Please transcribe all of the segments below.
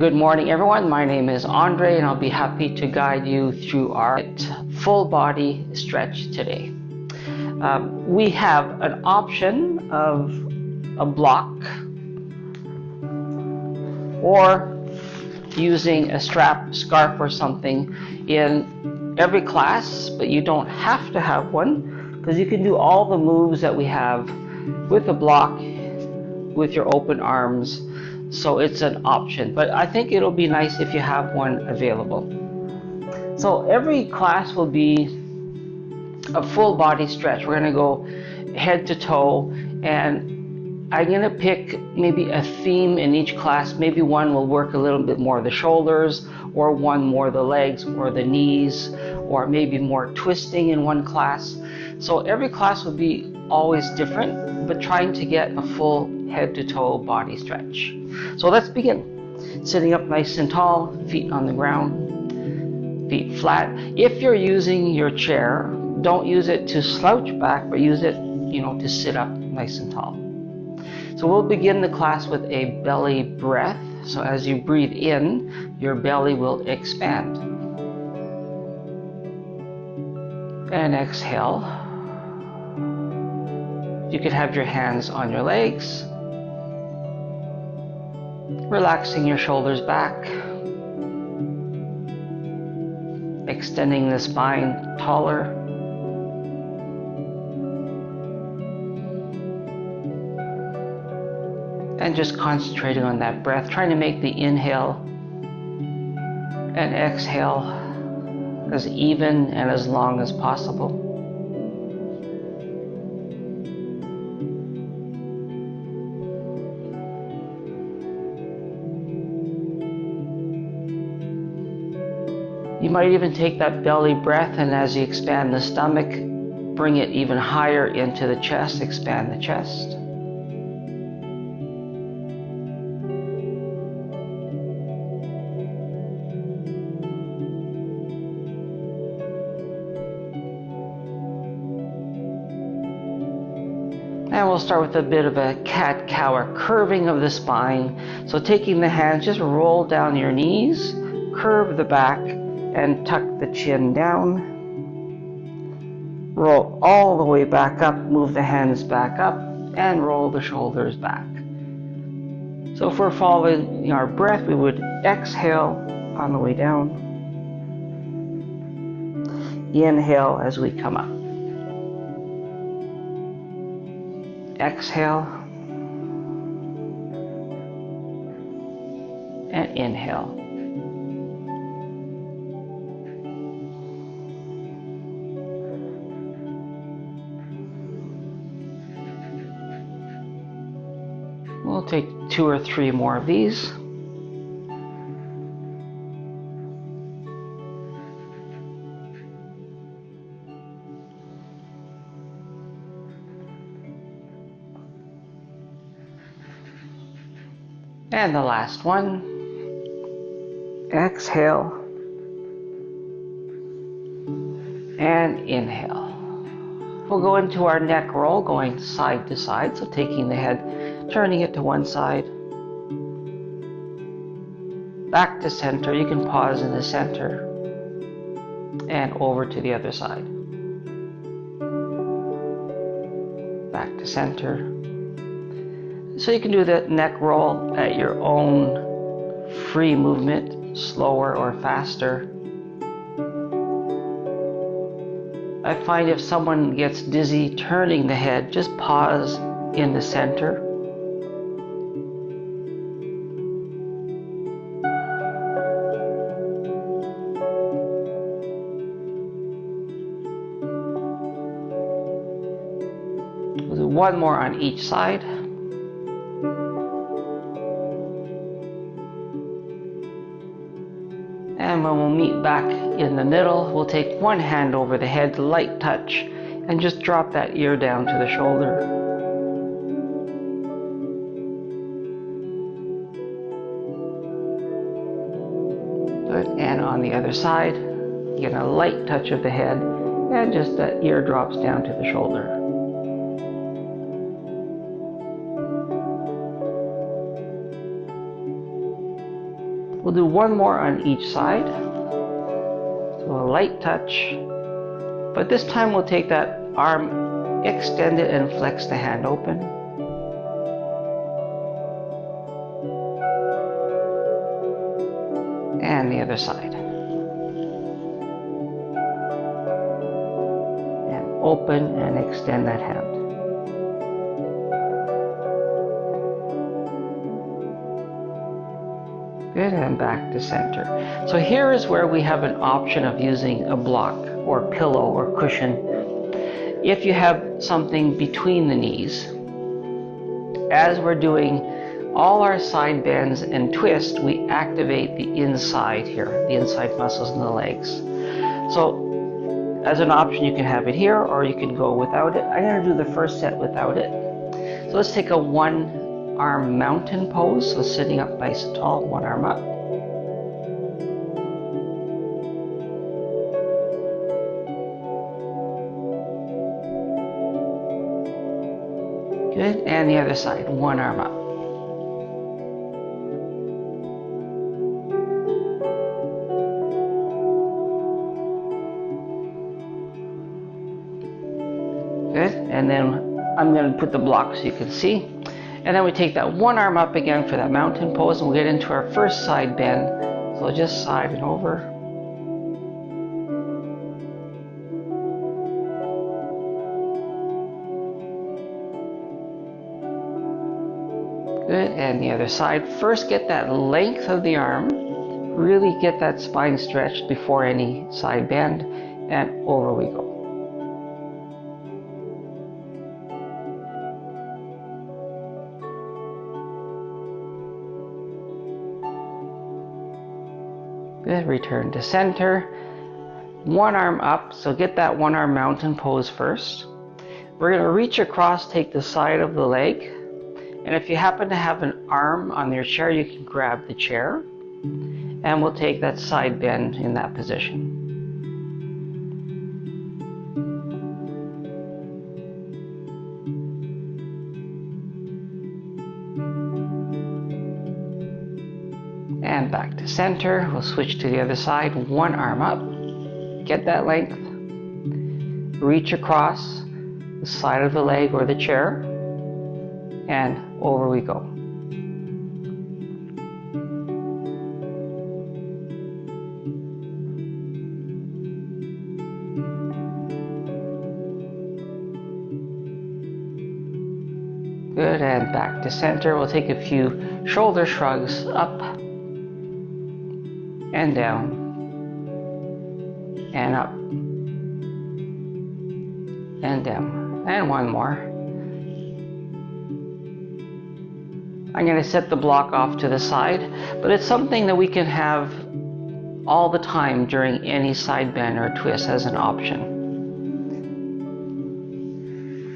Good morning, everyone. My name is Andre, and I'll be happy to guide you through our full body stretch today. We have an option of a block or using a strap, scarf, or something in every class, but you don't have to have one because you can do all the moves that we have with a block with your open arms. So it's an option, but I think it'll be nice if you have one available. So every class will be a full body stretch. We're going to go head to toe, and I'm going to pick maybe a theme in each class. Maybe one will work a little bit more the shoulders, or one more the legs or the knees, or maybe more twisting in one class. So every class will be always different, but trying to get a full head to toe body stretch. So let's begin. Sitting up nice and tall, feet on the ground, feet flat. If you're using your chair, don't use it to slouch back, but use it, to sit up nice and tall. So we'll begin the class with a belly breath. So as you breathe in, your belly will expand. And exhale. You could have your hands on your legs, relaxing your shoulders back, extending the spine taller, and just concentrating on that breath, trying to make the inhale and exhale as even and as long as possible. You might even take that belly breath, and as you expand the stomach, bring it even higher into the chest, expand the chest. And we'll start with a bit of a cat-cow, or curving of the spine. So taking the hands, just roll down your knees, curve the back, and tuck the chin down. Roll all the way back up, move the hands back up, and roll the shoulders back. So if we're following our breath, we would exhale on the way down. Inhale as we come up. Exhale. And inhale. We'll take 2 or 3 more of these. And the last one. Exhale. And inhale. We'll go into our neck roll, going side to side. So taking the head, turning it to one side, back to center. You can pause in the center, and over to the other side, back to center. So you can do the neck roll at your own free movement, slower or faster. I find if someone gets dizzy turning the head, just pause in the center. We'll do one more on each side. And when we'll meet back in the middle, we'll take one hand over the head, light touch, and just drop that ear down to the shoulder. Good. And on the other side, get a light touch of the head, and just that ear drops down to the shoulder. We'll do one more on each side. So a light touch. But this time we'll take that arm, extend it, and flex the hand open. And the other side. And open and extend that hand. Good, and back to center. So here is where we have an option of using a block or pillow or cushion. If you have something between the knees, as we're doing all our side bends and twists, we activate the inside here, the inside muscles in the legs. So as an option, you can have it here or you can go without it. I'm going to do the first set without it. So let's take a one arm mountain pose. So sitting up nice and tall, one arm up. Good, and the other side, one arm up. Good, and then I'm going to put the block so you can see. And then we take that one arm up again for that mountain pose, and we'll get into our first side bend. So just side and over. Good, and the other side. First get that length of the arm, really get that spine stretched before any side bend, and over we go. Good, return to center. One arm up, so get that one arm mountain pose first. We're going to reach across, take the side of the leg. And if you happen to have an arm on your chair, you can grab the chair. And we'll take that side bend in that position. And back to center. We'll switch to the other side. One arm up. Get that length. Reach across the side of the leg or the chair. And over we go. Good, and back to center. We'll take a few shoulder shrugs up and down and up and down. And one more. I'm going to set the block off to the side, but it's something that we can have all the time during any side bend or twist as an option.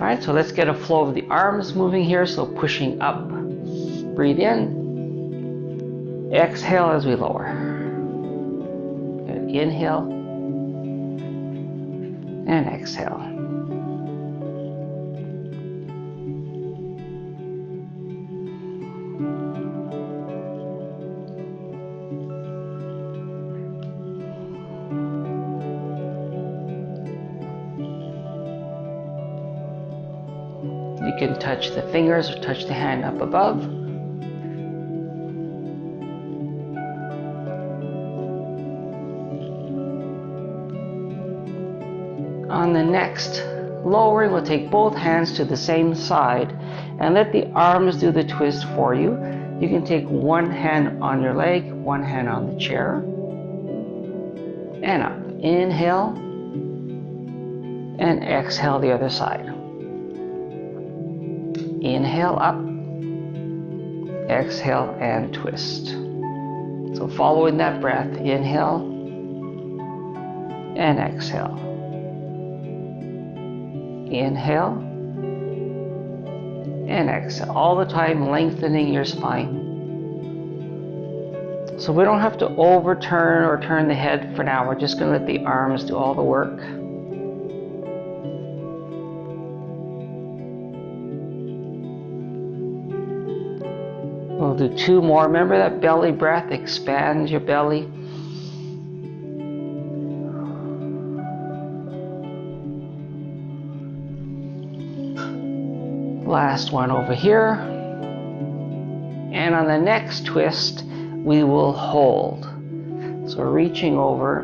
All right, so let's get a flow of the arms moving here. So pushing up, breathe in, exhale as we lower. Good. Inhale and exhale. You can touch the fingers or touch the hand up above. On the next lowering, we'll take both hands to the same side and let the arms do the twist for you. You can take one hand on your leg, one hand on the chair, and up. Inhale and exhale the other side. Inhale up, exhale and twist. So following that breath, inhale and exhale. Inhale and exhale. All the time lengthening your spine. So we don't have to overturn or turn the head for now. We're just going to let the arms do all the work. We'll We'll do 2 more. Remember that belly breath, expand your belly. Last one over here. And on the next twist, we will hold. So reaching over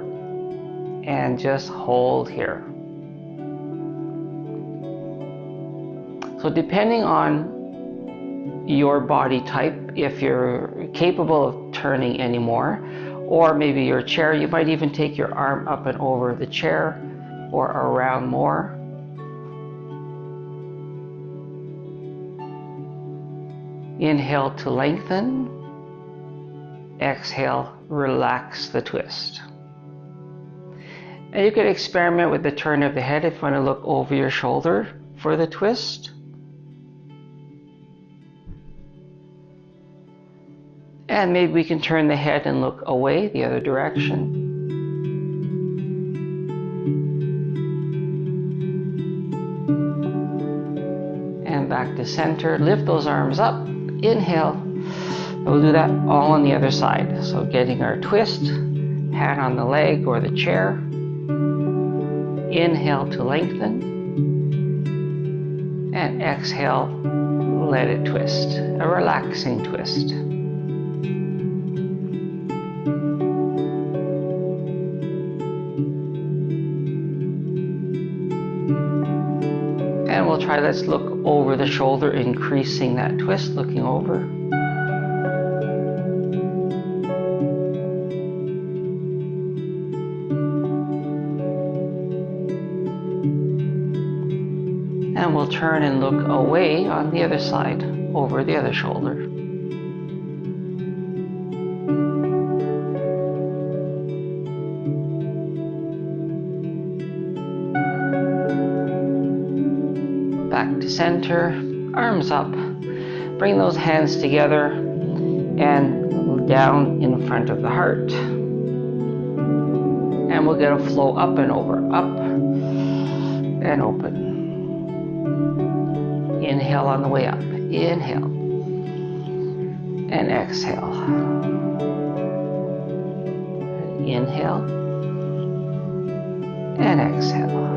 and just hold here. So depending on your body type, if you're capable of turning anymore, or maybe your chair, you might even take your arm up and over the chair or around more. Inhale to lengthen. Exhale, relax the twist. And you can experiment with the turn of the head if you want to look over your shoulder for the twist. And maybe we can turn the head and look away the other direction. And back to center. Lift those arms up. Inhale. And we'll do that all on the other side. So getting our twist, hand on the leg or the chair. Inhale to lengthen. And exhale, let it twist. A relaxing twist. And we'll try, let's look over the shoulder, increasing that twist, looking over. And we'll turn and look away on the other side, over the other shoulder. Back to center, arms up. Bring those hands together and down in front of the heart. And we'll get a flow up and over, up and open. Inhale on the way up. Inhale. And exhale. Inhale. And exhale.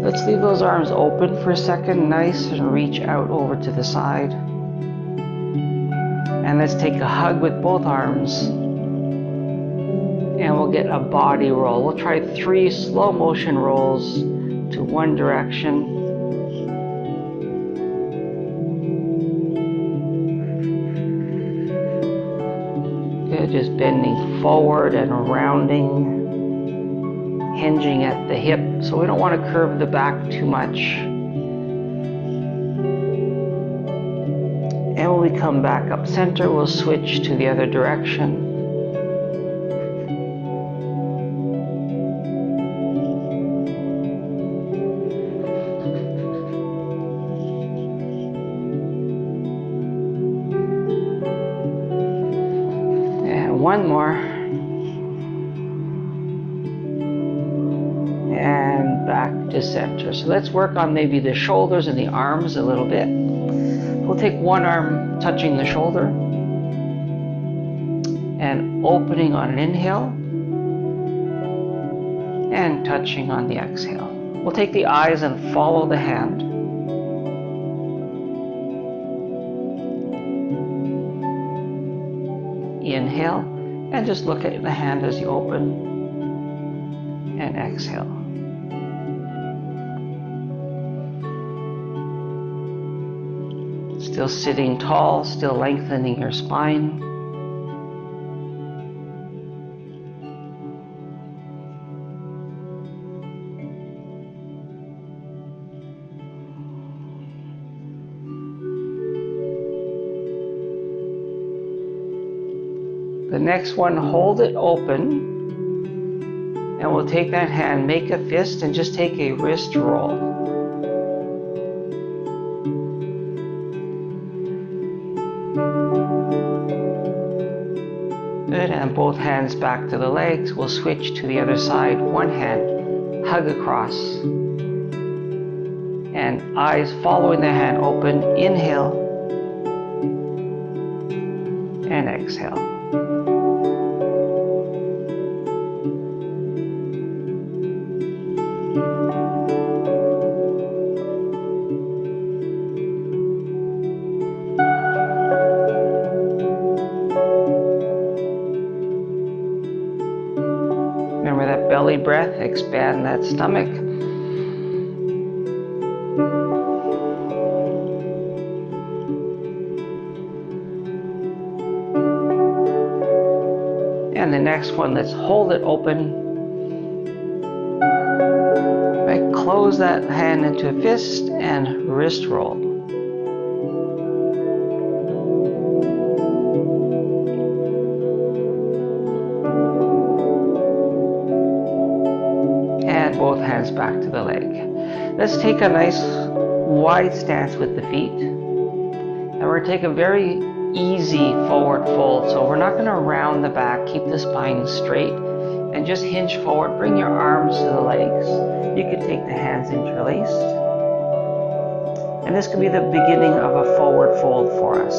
Let's leave those arms open for a second, nice, and reach out over to the side. And let's take a hug with both arms. And we'll get a body roll. We'll try 3 slow motion rolls to one direction. Good, just bending forward and rounding. Hinging at the hip, so we don't want to curve the back too much. And when we come back up center, we'll switch to the other direction. And one more. Back to center. So let's work on maybe the shoulders and the arms a little bit. We'll take one arm touching the shoulder and opening on an inhale and touching on the exhale. We'll take the eyes and follow the hand. Inhale and just look at the hand as you open and exhale. Still sitting tall, still lengthening your spine. The next one, hold it open. And we'll take that hand, make a fist, and just take a wrist roll. And both hands back to the legs. We'll switch to the other side. One hand, hug across. And eyes following the hand open. Inhale. And exhale. Remember that belly breath, expand that stomach. And the next one, let's hold it open. Right, close that hand into a fist and wrist roll. And both hands back to the leg. Let's take a nice wide stance with the feet. And we're going to take a very easy forward fold. So we're not going to round the back. Keep the spine straight and just hinge forward. Bring your arms to the legs. You can take the hands interlaced. And this could be the beginning of a forward fold for us.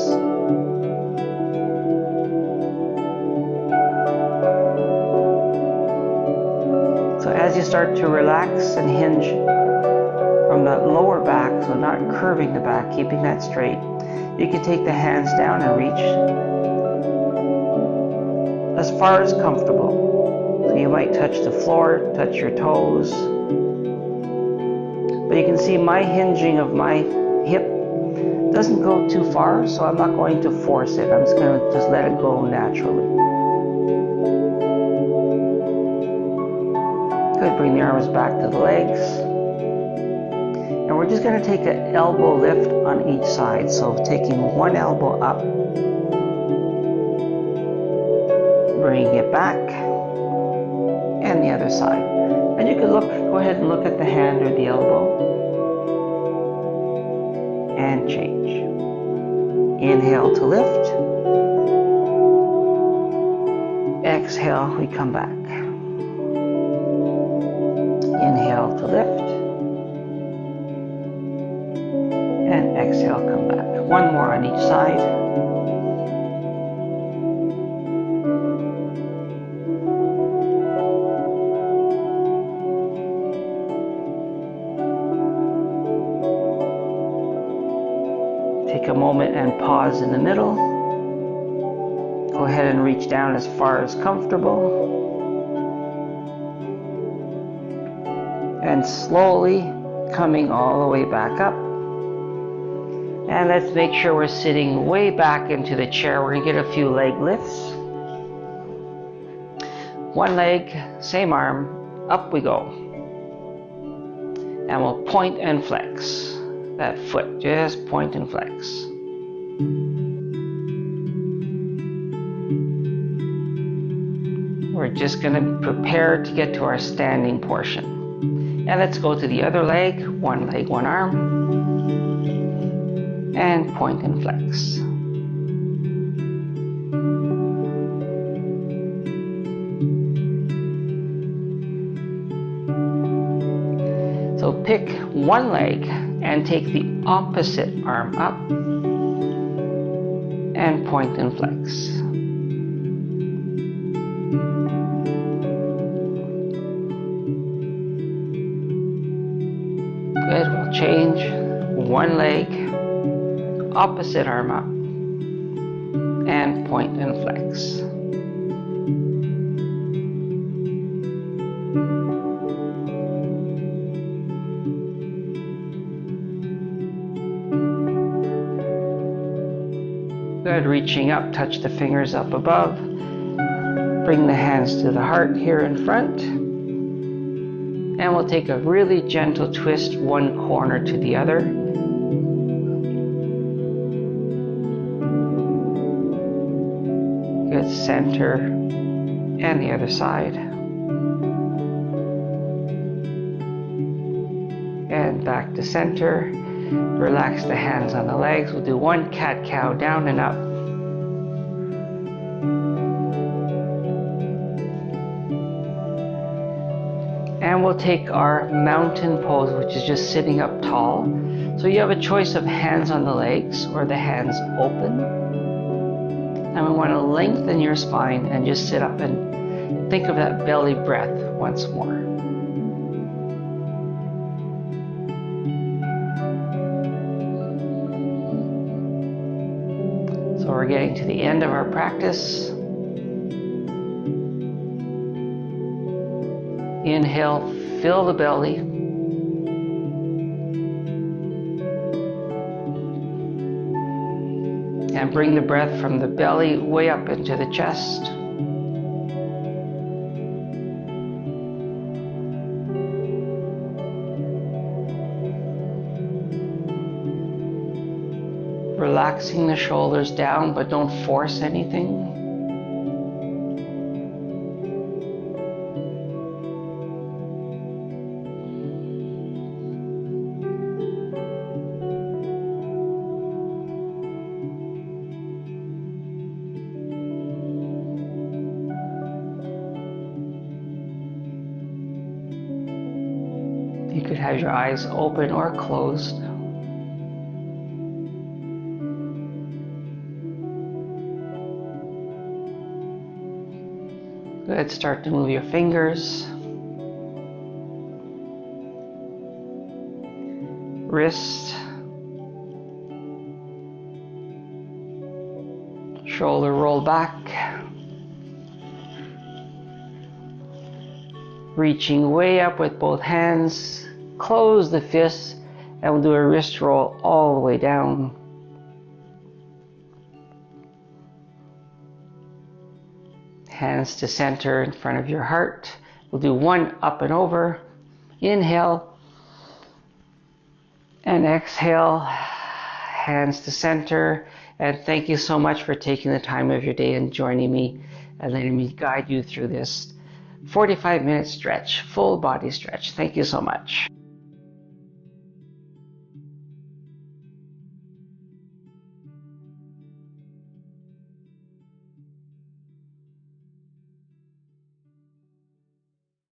So as you start to relax and hinge from the lower back, so not curving the back, keeping that straight, you can take the hands down and reach as far as comfortable. So you might touch the floor, touch your toes. But you can see my hinging of my hip doesn't go too far, so I'm not going to force it. I'm just going to just let it go naturally. Good, bring the arms back to the legs. And we're just going to take an elbow lift on each side. So taking one elbow up, bringing it back, and the other side. And you can go ahead and look at the hand or the elbow, and change. Inhale to lift. Exhale, we come back. Inhale to lift. And exhale, come back. One more on each side. Take a moment and pause in the middle. Go ahead and reach down as far as comfortable. And slowly coming all the way back up. And let's make sure we're sitting way back into the chair. We're going to get a few leg lifts. One leg, same arm, up we go. And we'll point and flex. That foot, just point and flex. We're just going to prepare to get to our standing portion. And let's go to the other leg, one arm. And point and flex. So pick one leg and take the opposite arm up and point and flex. Good, we'll change. One leg, opposite arm up, and point and flex. Good, reaching up, touch the fingers up above. Bring the hands to the heart here in front. And we'll take a really gentle twist, one corner to the other. Good, center, and the other side. And back to center. Relax the hands on the legs. We'll do one cat-cow, down and up. And we'll take our mountain pose, which is just sitting up tall. So you have a choice of hands on the legs or the hands open. And we want to lengthen your spine and just sit up and think of that belly breath once more. So we're getting to the end of our practice. Inhale, fill the belly. And bring the breath from the belly way up into the chest. Relaxing the shoulders down, but don't force anything. You could have your eyes open or closed. Good, start to move your fingers, wrist, shoulder roll back, reaching way up with both hands. Close the fists and we'll do a wrist roll all the way down. Hands to center in front of your heart. We'll do one up and over. Inhale and exhale. Hands to center. And thank you so much for taking the time of your day and joining me and letting me guide you through this 45-minute stretch, full body stretch. Thank you so much.